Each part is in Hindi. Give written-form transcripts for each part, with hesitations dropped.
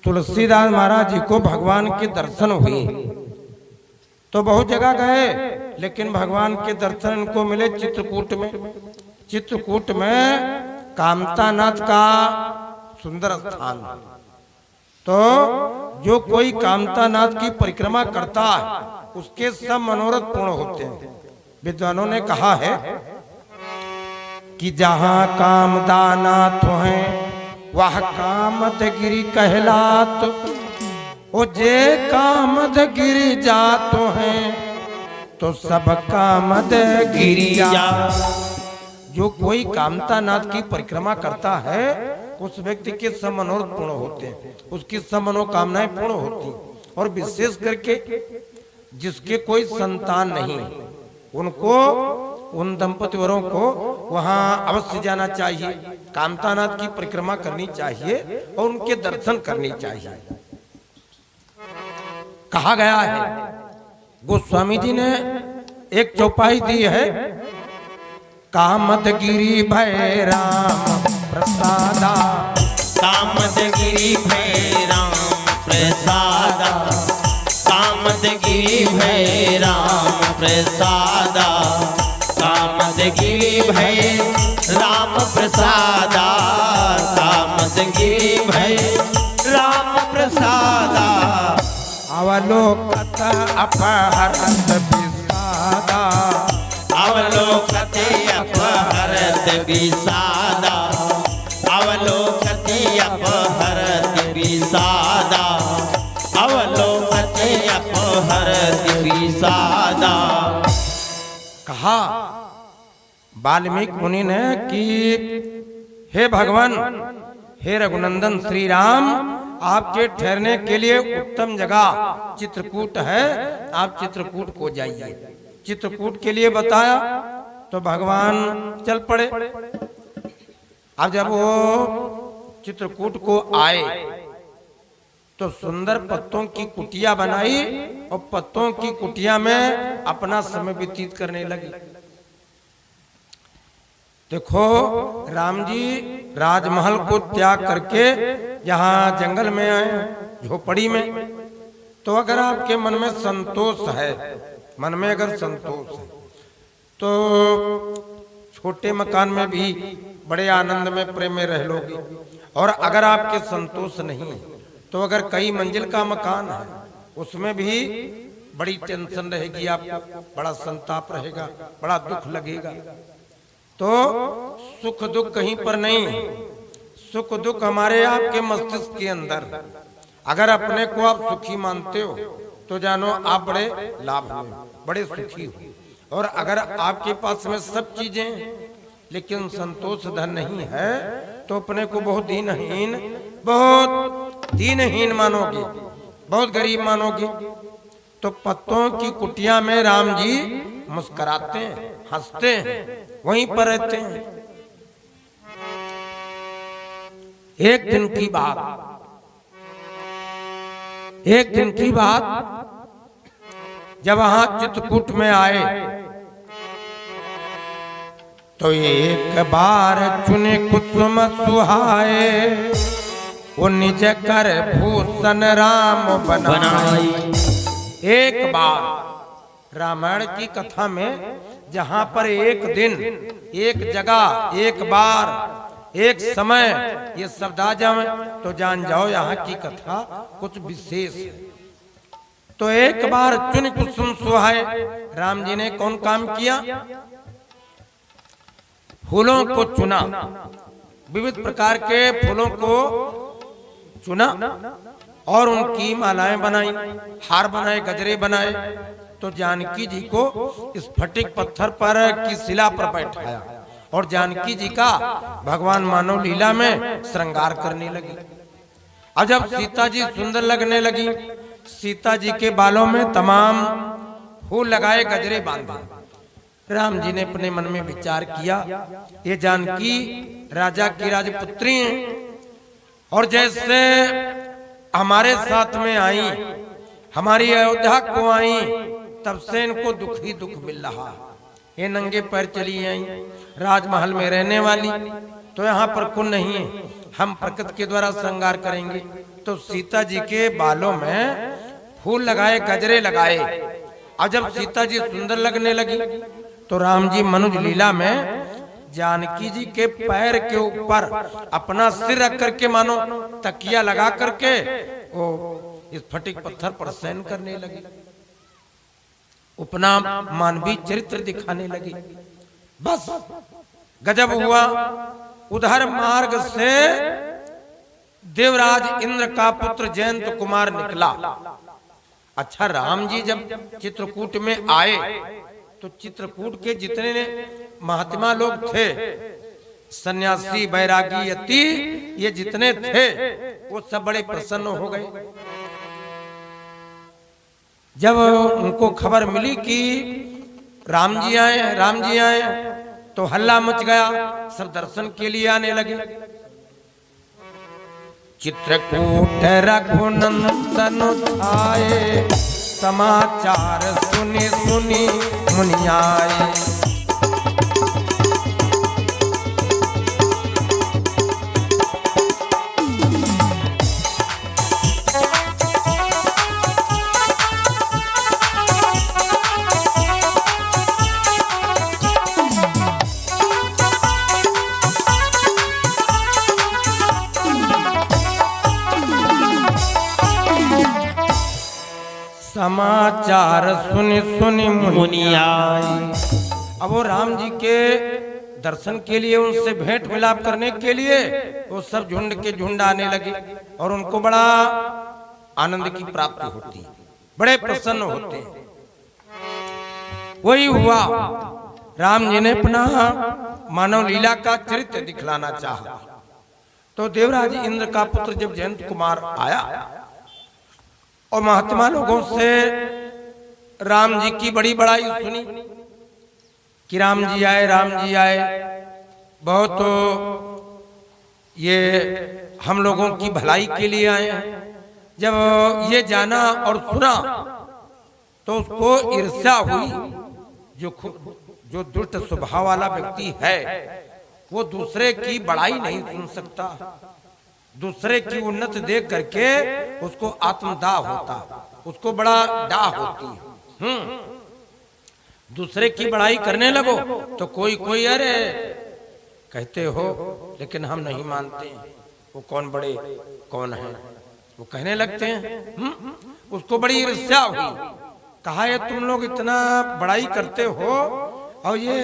तुलसीदास महाराज जी को भगवान के दर्शन हुए तो बहुत जगह गए, लेकिन भगवान के दर्शन को मिले चित्रकूट में। चित्रकूट में कामतानाथ का सुंदर स्थान। तो जो कोई कामतानाथ की परिक्रमा करता है उसके सब मनोरथ पूर्ण होते हैं। विद्वानों ने कहा है कि जहां कामदानाथ हैं वह कामदगिरी कहलात, ओ जे कामदगिरी जातो हैं तो सब कामदगिरी जात। जो कोई कामतानाथ की परिक्रमा करता है उस व्यक्ति के सब मनोरथ पूर्ण होते हैं, उसकी सब मनोकामनाएं पूर्ण होती हैं। और विशेष करके जिसके कोई संतान नहीं, उनको, उन दंपति वरों को वहां अवश्य जाना चाहिए, कामतानाथ की परिक्रमा करनी चाहिए और उनके दर्शन करनी चाहिए। कहा गया है, गोस्वामी जी ने एक चौपाई दी है, कामदगिरी भय राम प्रसादा, कामदगिरी भय राम प्रसादा, कामदगिरी भय राम प्रसादा, कामदगिरी भय राम प्रसादा, कामदगिरी भय राम प्रसादा। अवलोकत अपहरत विषादा, अवलोकते अपहरत विषादा, अवलोकते अपहरत विषादा, अवलोकते अपहरत विषादा। कहा वाल्मीकि मुनि ने कि हे भगवान, हे रघुनंदन श्री राम, आपके ठहरने के लिए उत्तम जगह चित्रकूट है, आप चित्रकूट को जाइए। चित्रकूट के लिए बताया तो भगवान चल पड़े। अब जब वो चित्रकूट को आए तो सुंदर पत्तों की कुटिया बनाई और पत्तों की कुटिया में अपना समय व्यतीत करने लगे। देखो, राम जी राजमहल को त्याग करके यहाँ जंगल में आए, झोपड़ी में। तो अगर आपके मन में संतोष है, मन में अगर संतोष है तो छोटे मकान में भी बड़े आनंद में प्रेम में रह लोगे। और अगर आपके संतोष नहीं है तो अगर कई मंजिल का मकान है उसमें भी बड़ी टेंशन रहेगी, आपको बड़ा संताप रहेगा, बड़ा दुख लगेगा। तो सुख दुख कहीं पर नहीं है, सुख दुख हमारे आपके मस्तिष्क के अंदर। अगर अपने को आप सुखी मानते हो तो जानो आप बड़े लाभ हुए, बड़े सुखी हो। और अगर आपके पास में सब चीजें लेकिन संतोष धन नहीं है तो अपने को बहुत दीनहीन मानोगे, बहुत गरीब मानोगे। तो पत्तों की कुटिया में राम जी मुस्कुराते हैं, हंसते हैं, वहीं पर रहते हैं। एक दिन की बात जब वहां चित्रकूट में आए तो एक बार चुने कुसुम सुहाए, वो निज कर भूषण राम बनाई। एक बार रामायण की कथा में जहां पर एक दिन, एक जगह, एक बार, एक समय ये शब्द आ जाए तो जान जाओ यहाँ की कथा कुछ विशेष है। तो एक बार चुन कुसुम सुहाए, राम जी ने कौन काम किया? फूलों को चुना, विविध प्रकार के फूलों को चुना और उनकी मालाएं बनाई, हार बनाए, गजरे बनाए। तो जानकी जी को स्फटिक पत्थर पर की शिला पर बैठाया और जानकी जी का भगवान मानव लीला में श्रृंगार करने लगी। अब जब सीता जी सुंदर लगने लगी, सीता जी के बालों में तमाम फूल लगाए, गजरे बांधे। राम जी ने अपने मन में विचार किया, ये जानकी राजा की राजपुत्री हैं और जैसे हमारे साथ में आई, हमारी अयोध्या को आई, तब से इनको दुख ही दुख मिल रहा। ये नंगे पैर चली आई, राजमहल में रहने वाली, तो यहाँ पर कुल नहीं है, हम प्रकृति के द्वारा श्रृंगार करेंगे। तो सीता जी के बालों में फूल लगाए, गजरे लगाए, और जब सीता जी सुंदर लगने लगी तो राम जी मनुज लीला में जानकी जी के पैर के ऊपर अपना सिर रख करके मानो तकिया लगा करके वो इस फटिक पत्थर पर शयन करने लगी, अपना मानवीय चरित्र दिखाने लगी। बस गजब हुआ। उधर मार्ग से देवराज इंद्र का पुत्र जयंत कुमार निकला। अच्छा, राम जी जब चित्रकूट में आए तो चित्रकूट के जितने महात्मा लोग थे, सन्यासी, बैरागी, यति, ये जितने थे वो सब बड़े प्रसन्न हो गए। जब उनको खबर मिली कि राम जी आए तो हल्ला मच गया, सब दर्शन के लिए आने लगे। चित्रकूट रघुनंदन आए, समाचार सुनी सुनी मुनियाए। समाचार सुनी सुनी मुनियाई। अब वो राम जी के दर्शन के लिए, उनसे भेंट मिलाप करने के लिए वो सब झुंड के झुंड आने लगे और उनको बड़ा आनंद की प्राप्ति होती, बड़े प्रसन्न होते। वही हुआ, राम जी ने अपना मानव लीला का चरित्र दिखलाना चाहा। तो देवराज इंद्र का पुत्र जब जयंत कुमार आया और महात्मा लोगों से राम जी की बड़ी बड़ाई सुनी कि राम जी आए, बहुत ये हम लोगों की भलाई के लिए आए हैं। जब ये जाना और सुना तो उसको ईर्ष्या हुई। जो दुष्ट स्वभाव वाला व्यक्ति है वो दूसरे की बड़ाई नहीं सुन सकता, दूसरे की उन्नति देख करके उसको आत्मदाह होता, उसको बड़ा डाह होती। दूसरे की बड़ाई करने लगो तो कोई अरे कहते हो, लेकिन हम नहीं मानते, वो कौन बड़े कौन है, वो कहने लगते हैं। उसको बड़ी ईर्ष्या हुई, कहा ये तुम लोग इतना बड़ाई करते हो और ये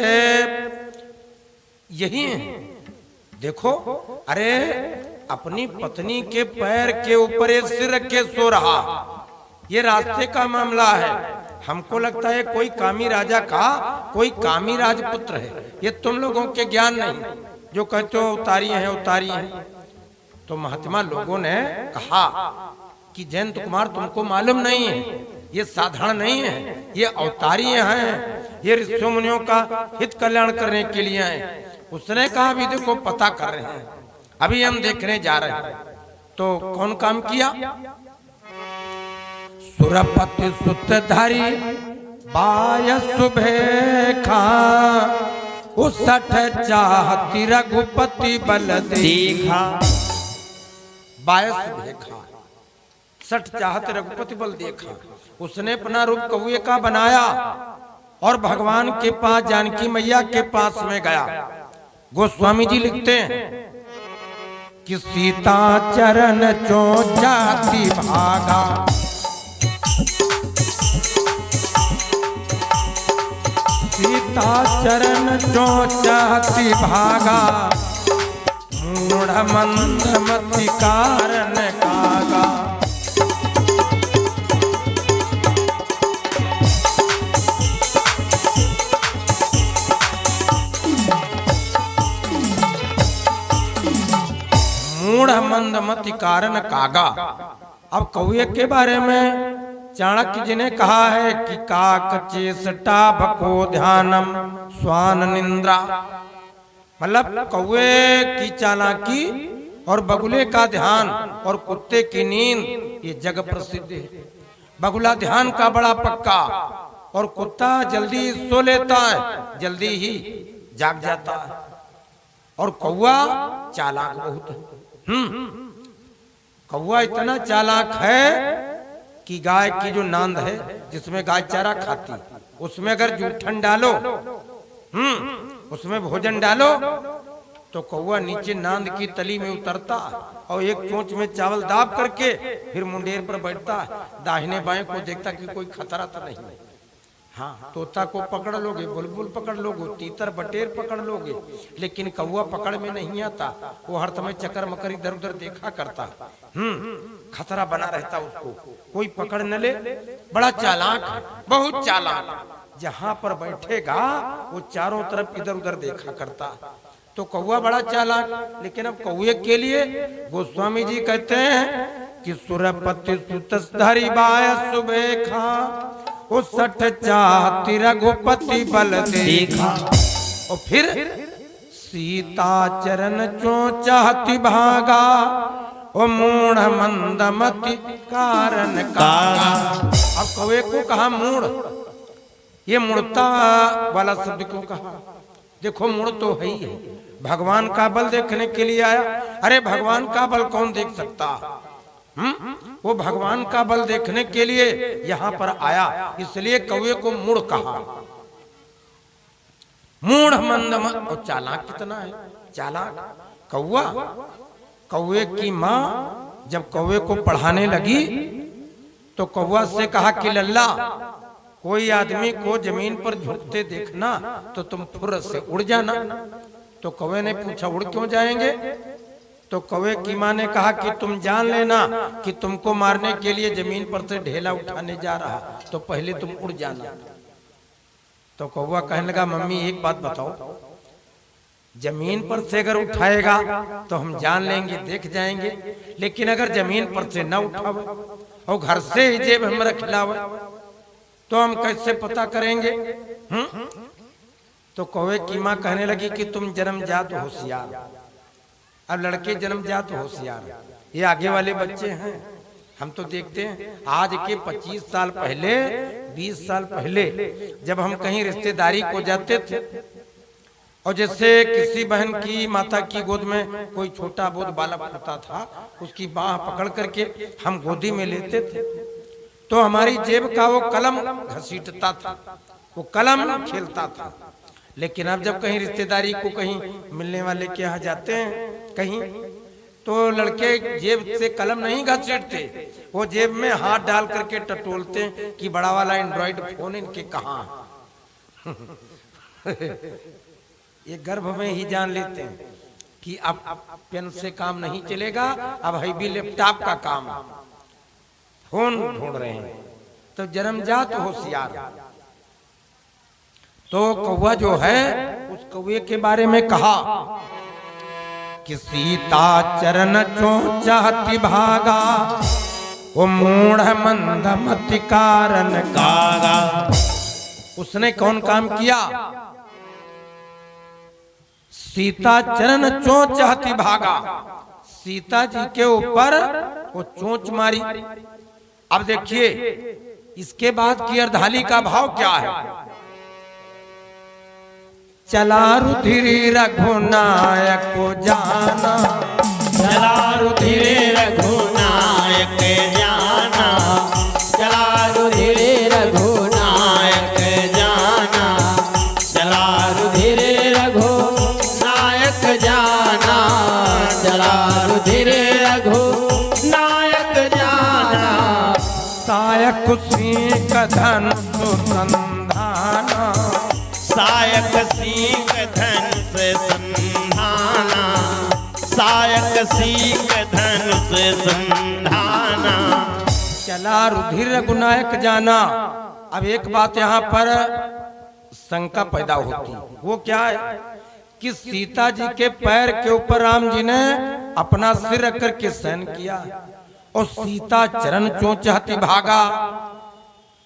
यही है, देखो, अरे अपनी पत्नी के पैर के ऊपर ये सिर रख के सो रहा, ये रास्ते का मामला है। हमको लगता है कोई कामी राजा का कोई कामी राजपुत्र है, ये तुम लोगों के ज्ञान नहीं, जो कहते हो उतारी है। तो महात्मा लोगों ने कहा कि जयंत कुमार तुमको मालूम नहीं है, ये साधारण नहीं है, ये अवतारी हैं, ये ऋषि मुनियों का हित कल्याण करने के लिए हैं। उसने कहा विधि को पता कर रहे हैं, अभी हम देखने जा रहे हैं। तो कौन काम किया? सुरपति सुतधारी बाय सुभेखा, उसठ चाहती रघुपति बल देखा। बाय सुभेखा, सठ चाहत रघुपति बल देखा। उसने अपना रूप कौए का बनाया और भगवान के पास, जानकी मैया के पास में गया। गोस्वामी जी लिखते हैं कि सीता चरण चो जाति भागा, सीता चरण चो जाति भागा, मूढ़ मंद मति कारण कागा। मूढ़ मंद मति कारण कागा। अब कौए के बारे में चाणक्य जी ने कहा है कि काक चेष्टा भको ध्यानम स्वान निंद्रा, मतलब कौए की चालाकी और बगुले का ध्यान और कुत्ते की नींद ये जग प्रसिद्ध है। बगुला ध्यान का बड़ा पक्का और कुत्ता जल्दी सो लेता है, जल्दी ही जाग जाता है, और कौआ चालाक बहुत है। कौवा इतना चालाक है कि गाय की जो नांद है जिसमें गाय चारा खाती, उसमें अगर जूठन डालो, उसमें भोजन डालो, तो कौवा नीचे नांद की तली में उतरता और एक चोंच में चावल दाब करके फिर मुंडेर पर बैठता, दाहिने बाएं को देखता कि कोई खतरा तो नहीं। हाँ, तोता को पकड़ लोगे, बुलबुल पकड़ लोगे, तीतर बटेर पकड़ लोगे, लेकिन कौवा पकड़ में नहीं आता। वो हर समय चक्कर मकर इधर उधर देखा करता, खतरा बना रहता उसको, कोई पकड़ न ले। बड़ा चालाक, बहुत चालाक। जहां पर बैठेगा वो चारों तरफ इधर उधर देखा करता। तो कौवा बड़ा चालाक। लेकिन अब कौवे के लिए गोस्वामी जी कहते हैं कि सुरपति सुतधारी बाय सुबेखा, वो सठ चाहती रघुपति बल देखा। और फिर सीता चरण चो चाहती भागा, ओ मूढ़ मंदमति कारण कागा। अब कौवे को कहा मूढ़, ये मूढ़ता वाला शब्द क्यों कहा? देखो मूढ़ तो है ही है, भगवान का बल देखने के लिए आया। अरे भगवान का बल कौन देख सकता? वो भगवान का बल देखने के लिए यहाँ पर आया, इसलिए कौवे को मूढ़ कहा। मूढ़ मंदमत। और चालाक कितना है, चालाक कौवा। कौवे की माँ जब कौवे को पढ़ाने लगी तो कौवा से कहा कि लल्ला, कोई आदमी को जमीन पर झुकते देखना तो तुम फुर्र से उड़ जाना। तो कौवे ने पूछा उड़ क्यों जाएंगे? तो कौवे की माँ ने कहा कि तुम जान लेना कि तुमको मारने के लिए जमीन पर से ढेला उठाने जा रहा, तो पहले तुम उड़ जाना। तो कौवा कहने लगा, मम्मी एक बात बताओ, जमीन पर से अगर उठाएगा तो हम जान लेंगे, देख जाएंगे, लेकिन अगर जमीन पर से न उठावे और घर से ही जेब में रखलावे तो हम कैसे पता करेंगे? तो कौवे की माँ कहने लगी कि तुम जन्मजात होशियार। अब लड़के जन्मजात होशियार, ये आगे वाले बच्चे हैं। हम तो देखते हैं आज के 25 साल पहले, 20 साल पहले जब हम कहीं रिश्तेदारी को जाते थे और जैसे किसी बहन की माता की गोद में कोई छोटा बहुत बालक होता था, उसकी बाह पकड़ करके हम गोदी में लेते थे, तो हमारी जेब का वो कलम घसीटता था, वो कलम खेलता था। लेकिन अब जब कहीं रिश्तेदारी को कहीं मिलने वाले के यहाँ जाते हैं कहीं, तो लड़के जेब से कलम नहीं घसीटते, वो जेब में हाथ डाल करके टटोलते कि बड़ा वाला एंड्रॉइड फोन इनके कहाँ। ये गर्भ में ही जान लेते हैं कि अब पेन से काम नहीं चलेगा, अब है भी लैपटॉप का काम, फोन ढूंढ रहे हैं। तो जन्मजात होशियार। तो कौवा जो है, उस कौवे के बारे में कहा कि सीता चरण चो चाहती भागा, वो मूढ़ मंदमति कारण कागा। उसने कौन काम किया? सीता चरण चो चाहती भागा, सीता जी के ऊपर वो चोंच मारी। अब देखिए इसके बाद की अर्धाली का भाव क्या है? चला रुधिर रघुनायक को जाना, चला रुधिर रघुनायक जाना, चला रुधिर रघुनायक जाना, चला रुधिर रघुनायक जाना, चला रुधिर रघुनायक जाना। सायक सीख धन सुसंधाना, सायक सीख धनुष संधाना, सायक सीख धनुष संधाना। चला रुधिर रघुनायक जाना। अब एक बात यहाँ पर शंका पैदा होती, वो क्या है कि सीता जी के पैर के ऊपर राम जी ने अपना सिर रख करके शयन किया और सीता चरण चोंच चाहती भागा।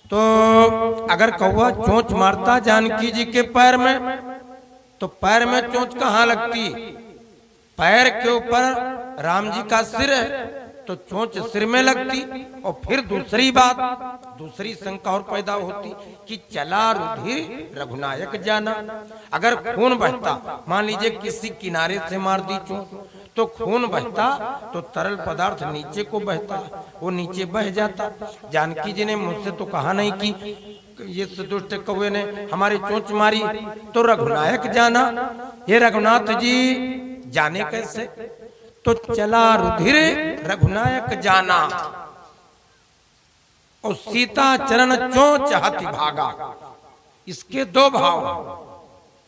तो अगर कौवा चोंच मारता जानकी जी के पैर में, तो पैर में चोंच कहाँ लगती? पैर के ऊपर राम जी का सिर है तो चोंच सिर में लगती। और फिर दूसरी बात, दूसरी शंका और पैदा होती कि चला रुधिर रघुनायक जाना। अगर खून बहता, मान लीजिए किसी किनारे से मार दी चोंच, तो खून बहता तो तरल पदार्थ नीचे को बहता, वो नीचे बह जाता। जानकी जी ने मुझसे तो कहा नहीं कि ये दुष्ट कौवे ने हमारी चोंच मारी, तो रघुनायक जाना। ये रघुनाथ जी जाने कैसे? तो चला रुधिर रघुनायक जाना, और सीता चरण चोंच हाथी भागा। इसके दो भाव।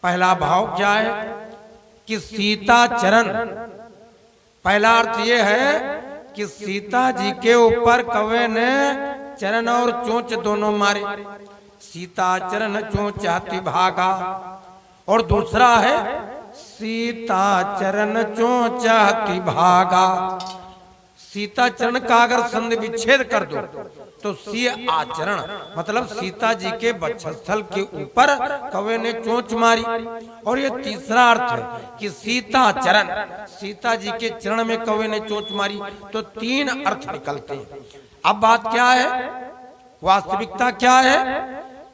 पहला भाव क्या है कि सीता चरण, पहला अर्थ ये है कि सीता जी के ऊपर कौवे ने चरण और चोंच दोनों मारे। सीता चरण चोंच हाथी भागा। और दूसरा है सीता चरण चोंच हाथी भागा। सीता चरण का अगर संधि विच्छेद कर दो तो सी आचरण मतलब सीता जी के वक्षस्थल के ऊपर कौवे ने चोंच मारी। और ये तीसरा अर्थ है कि सीता चरण, सीता जी के चरण में कौवे ने चोंच मारी। तो तीन अर्थ निकलते हैं। अब बात क्या है, वास्तविकता क्या है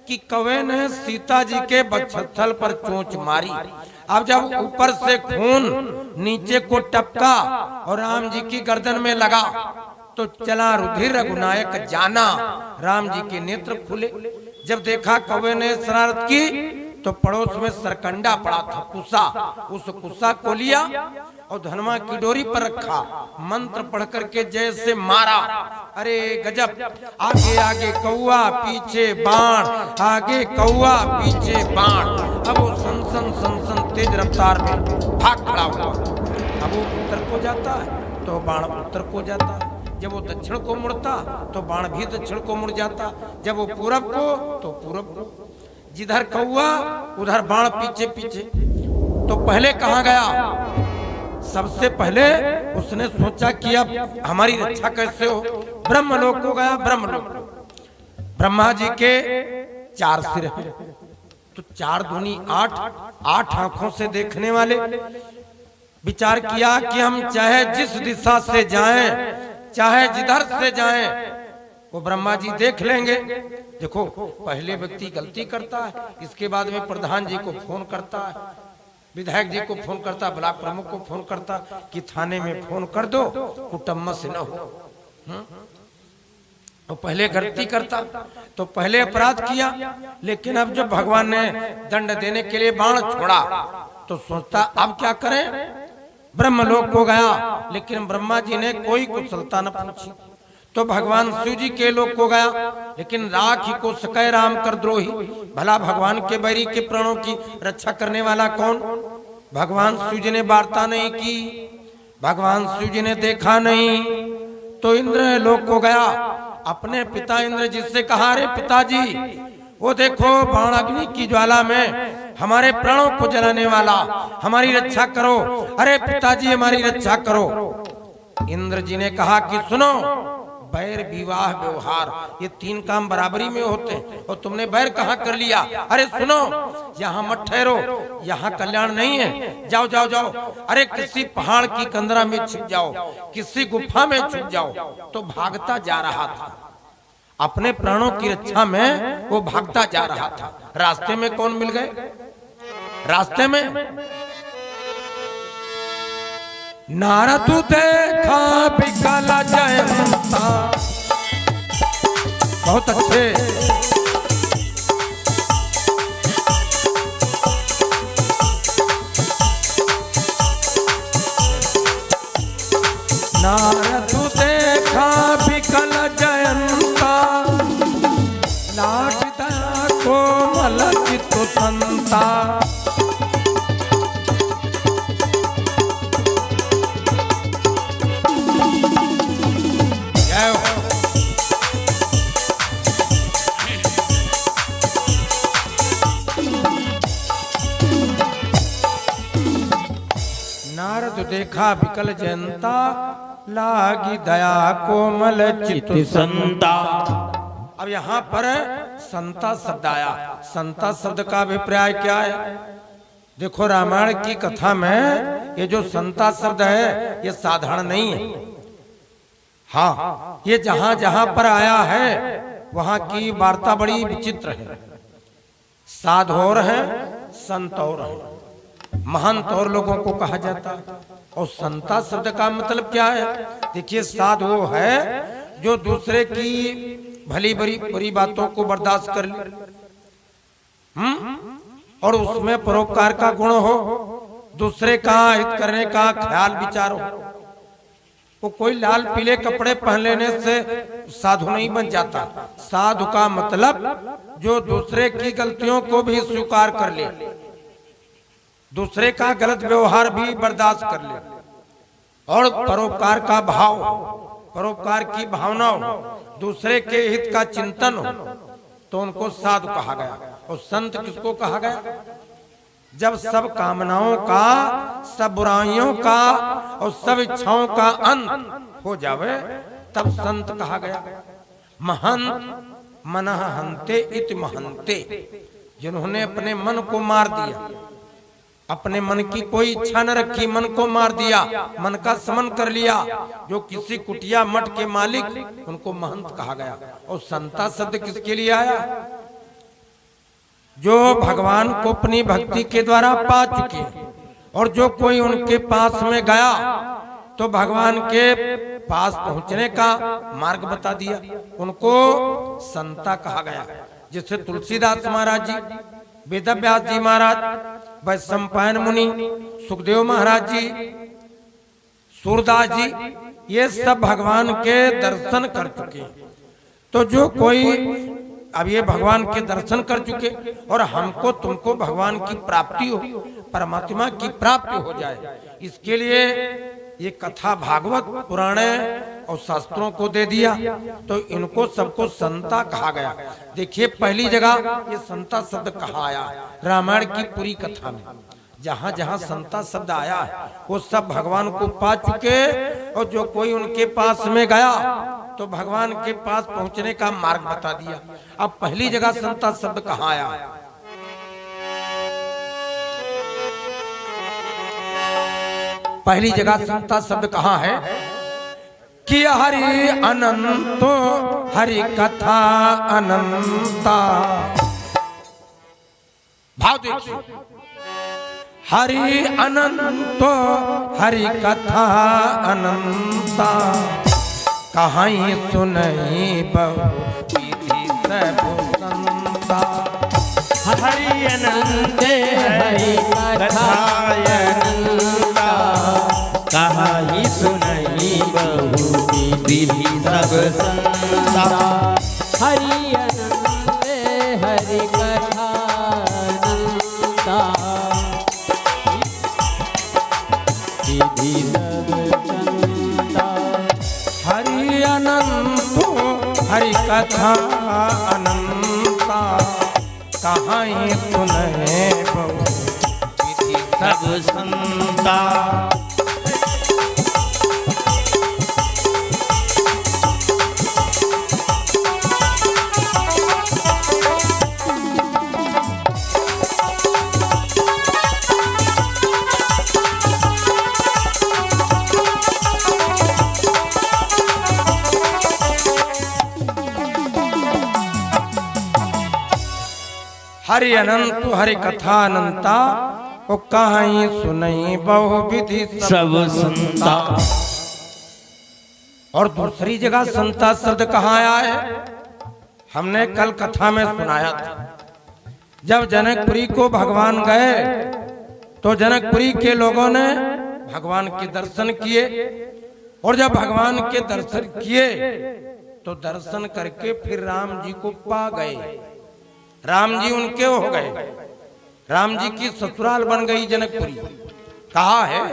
कि कौवे ने सीता जी के वक्षस्थल पर चोंच मारी। अब जब ऊपर से खून नीचे को टपका और राम जी की गर्दन में लगा तो चला रुधिर रघुनायक जाना। राम जी के नेत्र खुले। जब देखा कौवे ने शरारत की तो पड़ोस में सरकंडा पड़ा था, कुसा। उस कुसा को लिया और धनमा की डोरी पर रखा, मंत्र पढ़ करके जैसे मारा। अरे गजब! आगे आगे कौआ पीछे बाण, आगे कौआ पीछे बाण। अब वो सन तेज रफ्तार में भाग खड़ा हुआ। अब वो उत्तर को जाता है तो बाण उत्तर को जाता है, जब वो दक्षिण को मुड़ता तो बाण भी दक्षिण को मुड़ जाता, जब वो पूरब को तो पूरब को। जिधर कौआ उधर बाण पीछे पीछे। तो पहले कहाँ गया? सबसे पहले उसने सोचा कि अब हमारी रक्षा कैसे हो। ब्रह्मलोक को गया। ब्रह्मलोक, ब्रह्मा जी के 4 सिर हैं तो 4 दूनी 8, 8 आंखों से देखने वाले। विचार किया कि हम चाहे जिस दिशा से जाएं, चाहे जिधर से जाएं, वो ब्रह्मा जी देख लेंगे। देखो, पहले व्यक्ति गलती करता है, इसके बाद में प्रधान जी को फोन करता है, विधायक जी को फोन करता, ब्लॉक प्रमुख को फोन करता कि थाने में फोन कर दो, कुटुंब से न हो। तो पहले गलती करता तो पहले अपराध किया। लेकिन अब जब भगवान ने दंड देने के लिए बाण छोड़ा तो सोचता अब क्या करें। ब्रह्मलोक को गया, लेकिन ब्रह्मा जी ने कोई कुशलता न पूछी। तो भगवान शिव जी के लोक को गया, लेकिन राखी को सकै राम कर द्रोही। भला भगवान के बैरी के प्राणों की रक्षा करने वाला कौन? भगवान शिव जी ने वार्ता नहीं की, भगवान शिव जी ने देखा नहीं। तो इंद्र लोक को गया, अपने पिता इंद्र जी से कहा, अरे पिताजी, वो देखो बाण अग्नि की ज्वाला में हमारे प्राणों को जलाने वाला, हमारी रक्षा करो। अरे पिताजी, हमारी रक्षा करो। इंद्र जी ने कहा कि सुनो, बैर विवाह व्यवहार ये 3 काम बराबरी में होते हैं, और तुमने बैर कहाँ कर लिया। अरे सुनो, यहाँ मत ठहरो, यहाँ कल्याण नहीं है, जाओ जाओ जाओ। अरे किसी पहाड़ की कंदरा में छिप जाओ, किसी गुफा में छिप जाओ। तो भागता जा रहा था, अपने प्राणों की रक्षा में वो भागता जा रहा था। रास्ते में कौन मिल गए? रास्ते में नारद देखा विकल जयंता। बहुत अच्छे। नारद देखा विकल जयंता, लाट दया कोमल चित्त संता। नारद देखा विकल जयंता, लागी दया कोमल चित्त संता। अब यहाँ पर संता शब्द आया। संता शब्द का अभिप्राय क्या है? देखो, रामायण की कथा में ये जो संता शब्द है ये साधारण नहीं है। हाँ, ये जहां जहां पर आया है वहां की वार्ता बड़ी विचित्र है। साध और है, संत और है, महंत और लोगों को कहा जाता है। और संता शब्द का मतलब क्या है? देखिए, साधु वो है जो दूसरे की भली बुरी बुरी बातों को बर्दाश्त कर ले, और उसमें परोपकार का गुण हो, दूसरे का हित करने का ख्याल विचार हो। वो कोई लाल पीले कपड़े पहन लेने से साधु नहीं बन जाता। साधु का मतलब जो दूसरे की गलतियों को भी स्वीकार कर ले, दूसरे का गलत व्यवहार भी बर्दाश्त कर ले, और परोपकार का भाव, परोपकार की भावना हो, दूसरे के हित का चिंतन हो, तो उनको साधु कहा गया। और संत किसको कहा गया? जब सब कामनाओं का, सब बुराइयों का और सब इच्छाओं का अंत हो जावे, तब संत कहा गया। महंत मनः हन्ते इति महन्ते, जिन्होंने अपने मन को मार दिया, अपने मन की कोई इच्छा न रखी, मन को मार दिया, मन का समन कर लिया, जो किसी कुटिया मठ के मालिक, उनको महंत कहा गया। और संता शब्द किसके लिए आया? जो भगवान को अपनी भक्ति के द्वारा पा चुके, और जो कोई उनके पास में गया तो भगवान के पास पहुंचने का मार्ग बता दिया, उनको संता कहा गया। जैसे तुलसीदास महाराज जी, वेदव्यास जी महाराज, वैशंपायन मुनि, सुखदेव महाराज जी, सूरदास जी, ये सब भगवान के दर्शन कर चुके। तो जो कोई अब ये भगवान के दर्शन कर चुके, और हमको तुमको भगवान की प्राप्ति हो, परमात्मा की प्राप्ति हो जाए, इसके लिए ये कथा भागवत पुराणे और शास्त्रों को दे दिया, तो इनको सबको संता कहा गया। देखिए, पहली जगह ये संता शब्द कहा आया रामायण की पूरी कथा में। जहां जहां संता शब्द आया है वो सब भगवान को पा चुके, और जो कोई उनके पास में गया तो भगवान के पास पहुंचने का मार्ग बता दिया। अब पहली जगह संता शब्द कहाँ आया? पहली जगह संता शब्द कहाँ है? कि हरि अनंतो हरि कथा अनंता। भाव देखिए, हरि अनंतो हरि कथा अनंता, कहाई सुनई बहु विधि सब संता। हरि अनंत हरि कथा अनंता, कहाई सुनई बहु विधि सब संता। हरि अनंत हरि कथा अनंता, विधि सब संता। हरि अनंतो हरि कथा अनंता, कहाई सुनई बहु विधि सब संता। हरि अनंत हरि कथा अनंता, वो कहाई सुनई बहु विधि सब संता। और दूसरी जगह संता शब्द कहाँ आया है? हमने कल कथा में सुनाया था। जब जनकपुरी को भगवान गए तो जनकपुरी के लोगों ने भगवान के दर्शन किए, और जब भगवान के दर्शन किए तो दर्शन करके फिर राम जी को पा गए। राम जी उनके हो गए, राम जी की ससुराल बन गई जनकपुरी। कहा है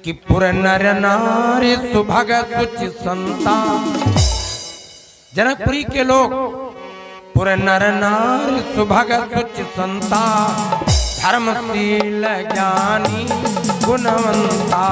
कि पुर नर नारी सुभग सुचि संता। जनकपुरी के लोग पुर नर नारी सुभग सुचि संता, धर्मशील ज्ञानी गुणवंता।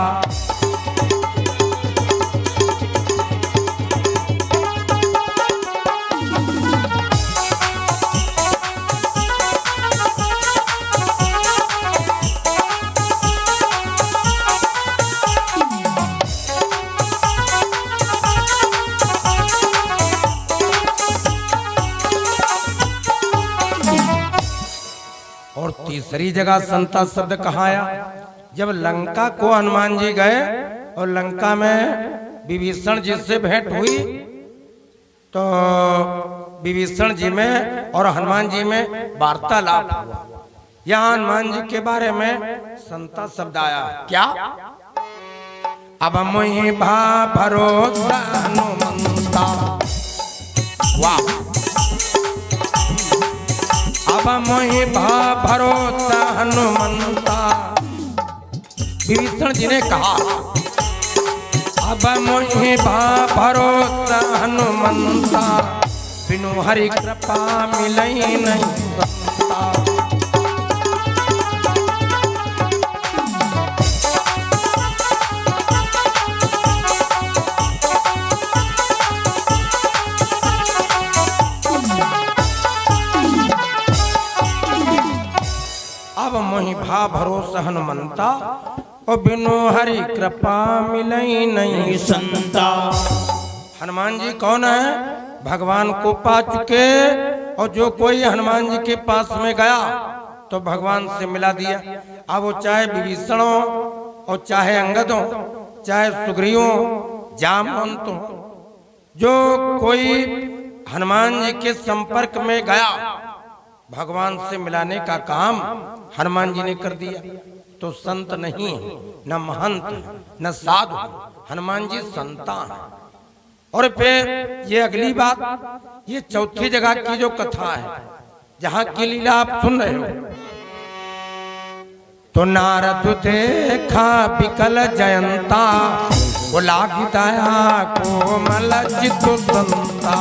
और तीसरी जगह संता शब्द कहाँ आया? जब लंका को हनुमान जी गए और लंका में विभीषण जी से भेंट हुई तो विभीषण जी में और हनुमान जी में वार्तालाप हुआ। यहाँ हनुमान जी के बारे में संता शब्द आया, क्या? अब मुहि भा भरोसा हनुमंता, वाह। अब मुहि भा भरोसा हनुमंता, विभीषण जी ने कहा अब मुहि भा भरोसा हनुमंता, बिनु हरि कृपा मिलई नहीं संता। अब मोहि भा भरोसा हनुमंता, और बिनु हरि कृपा मिलई नहीं संता। हनुमान जी कौन है? भगवान को पा चुके, और जो कोई हनुमान जी के पास में गया तो भगवान से मिला दिया। अब वो चाहे विभीषण हो, और चाहे अंगद हो, चाहे सुग्रीव हो, जामवंत हो, जो कोई हनुमान जी के संपर्क में गया भगवान से मिलाने का काम हनुमान जी ने कर दिया। तो संत नहीं है, न महंत है, न साधु है, हनुमान जी संतान है। और फिर ये अगली बात, ये चौथी जगह की जो कथा है, जहाँ की लीला आप सुन रहे हो, तो नारद देखा बिकल जयंता, वो लागी दया कोमल चित्त संता।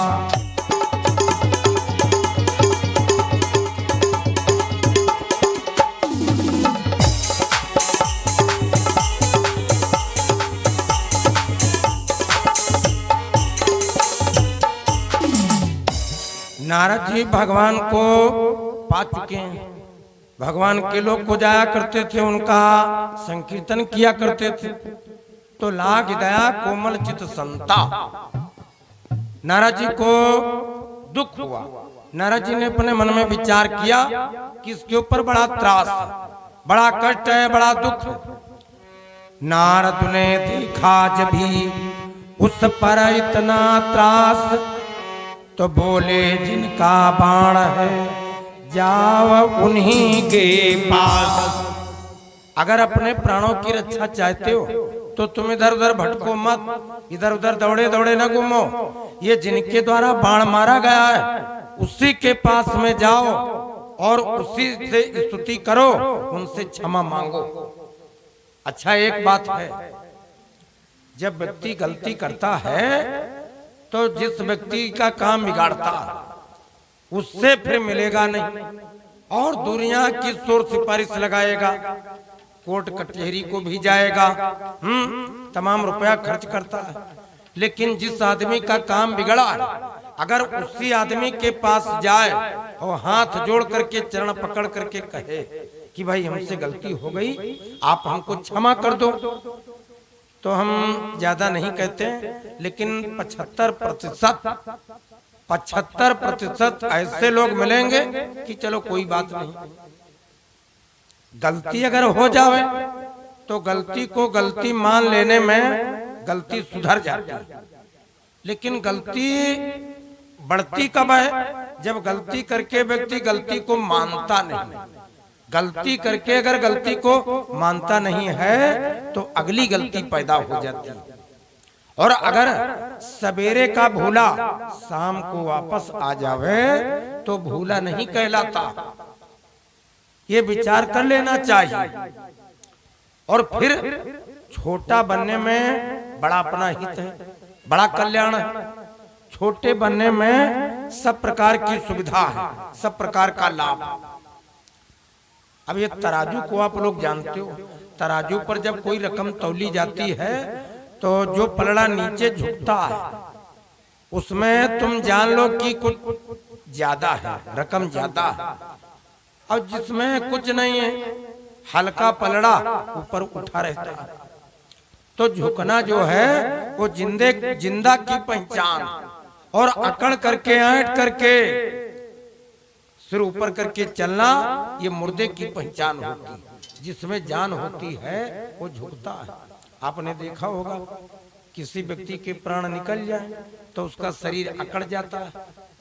नारद जी भगवान को पा चुके हैं, भगवान के लोग को जाया करते थे, उनका संकीर्तन किया करते थे। तो लाग दया कोमल चित संता, नारद जी को दुख हुआ। नारद जी ने अपने मन में विचार किया कि इसके ऊपर बड़ा त्रास है, बड़ा कष्ट है, बड़ा दुख है। नारद ने देखा जब भी उस पर इतना त्रास, तो बोले जिनका बाण है जाओ उन्हीं के पास। अगर अपने प्राणों की रक्षा चाहते हो तो तुम इधर उधर भटको मत, इधर उधर दौड़े दौड़े न घूमो। ये जिनके द्वारा बाण मारा गया है उसी के पास में जाओ और उसी से स्तुति करो, उनसे क्षमा मांगो। अच्छा, एक बात है, जब व्यक्ति गलती करता है तो जिस व्यक्ति का काम बिगाड़ता उससे फिर मिलेगा नहीं, और दुनिया की शोर सिफारिश लगाएगा, कोर्ट कचहरी को भी जाएगा, तमाम रुपया खर्च करता है। लेकिन जिस आदमी का काम बिगड़ा अगर उसी आदमी के पास जाए और हाथ जोड़ करके चरण पकड़ करके कहे कि भाई हमसे गलती हो गई, आप हमको क्षमा कर दो, तो हम ज्यादा नहीं कहते, लेकिन 75% ऐसे लोग मिलेंगे कि चलो कोई बात नहीं। गलती अगर हो जावे तो गलती को गलती मान लेने में गलती सुधर जाती है, लेकिन गलती बढ़ती कब है? जब गलती करके व्यक्ति गलती को मानता नहीं। गलती करके अगर गलती को मानता नहीं है तो अगली गलती पैदा हो जाती है। और अगर सवेरे का भूला शाम को वापस आ जावे तो भूला नहीं कहलाता। ये विचार कर लेना चाहिए। और फिर छोटा बनने में बड़ा अपना हित है, बड़ा कल्याण है। छोटे बनने में सब प्रकार की सुविधा है, सब प्रकार का लाभ। अब ये तराजू को आप लोग जानते हो, तराजू पर जब कोई रकम तौली जाती है तो जो पलड़ा नीचे झुकता है उसमें तुम जान लो कि कुछ ज्यादा है, रकम ज्यादा है। और जिसमें कुछ नहीं है, हल्का पलड़ा ऊपर उठा रहता है। तो झुकना जो है वो जिंदा की पहचान, और अकड़ करके ऐंठ करके सिर ऊपर करके चलना ये मुर्दे की पहचान होती है। जिसमें जान होती है वो झुकता है। आपने देखा होगा किसी व्यक्ति के प्राण निकल जाए तो उसका शरीर अकड़ जाता है,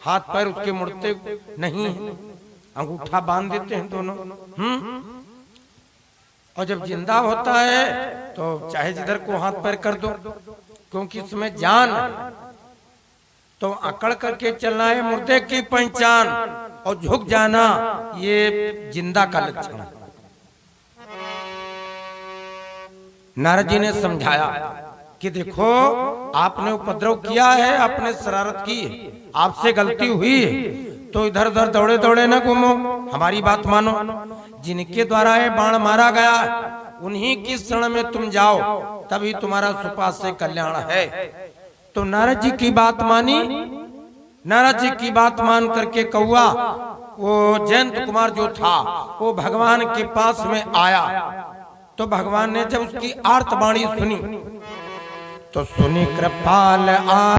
हाथ पैर उसके मुड़ते नहीं है, अंगूठा बांध देते हैं दोनों। और जब जिंदा होता है तो चाहे जिधर को हाथ पैर कर दो, क्योंकि इसमें जान है। तो अकड़ करके चलना है मुर्दे की पहचान, और झुक जाना ये जिंदा का लक्षण है। नारद जी ने समझाया कि देखो आपने उपद्रव किया है, आपने शरारत की है, आपसे गलती हुई है, तो इधर उधर दौड़े दौड़े न घूमो, हमारी बात मानो। जिनके द्वारा ये बाण मारा गया उन्हीं की शरण में तुम जाओ, तभी तुम्हारा सुपास से कल्याण है। तो नारद जी की बात मानी। नारद जी की बात मान करके कौआ वो जयंत कुमार जो था वो भगवान के पास में आया। तो भगवान ने जब उसकी आर्तवाणी सुनी तो सुनी कृपाल आ